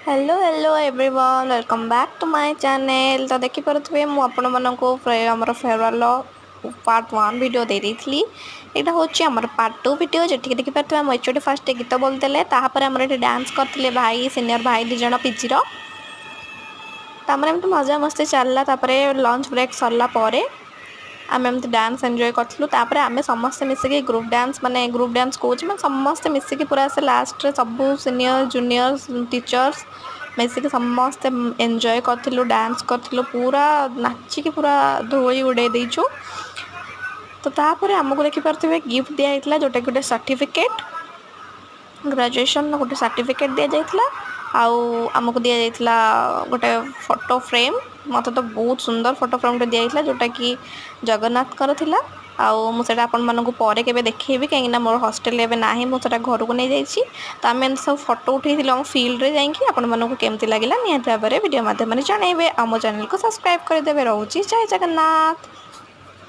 Hello hello everyone welcome back to my channel. तो देखि पारुथिबे मु आपण मानको हमर फेयरवेल पार्ट 1 वीडियो दे देथली। एटा होची हमर पार्ट 2 वीडियो जेठी देखि पारुथिबे हम एचोडी फर्स्ट गीत बोलतेले ताहा पर हमर एठी डांस करथिले भाई सीनियर भाई दि जण पिजी रो। तामरे हम तो मजा मस्ती चलला तापरे लंच ब्रेक सरला परे आम एमती डांस एंजॉय करथलु। तापरे आमे समस्त मिसिकी ग्रुप डांस कोच मैं समस्त मिसिकी पूरा से लास्ट रे सब सीनियर जूनियर टीचर्स मिसिकी समस्त एंजॉय करथलु डांस करथलु पूरा नाचिकी पूरा धोई उड़े देइछु। तो तापरे हमको देखि पारथिबे गिफ्ट दिया हितला जोटा गोटे सर्टिफिकेट ग्रेजुएशन गोटे सर्टिफिकेट दिया जाइतला आउ आमको दिया जाइतला गोटे फोटो फ्रेम। मत तो बहुत सुंदर फोटो फ्रेम दिया जाइतला जोटा कि जगन्नाथ कर थिला। आउ मु सेटा आपन मानको परे केबे देखैबी काहे ना मोर हॉस्टल एबे नाही मु सेटा घर को नै जाइछि। तो आमे सब फोटो उठैथिलु हम फील्ड रे जाइंकी आपन मानको केमति लागिला निहाती भाबरे वीडियो माध्यम रे जणैबे। आमो चैनल को सब्सक्राइब कर देबे। रहउछि जय जगन्नाथ।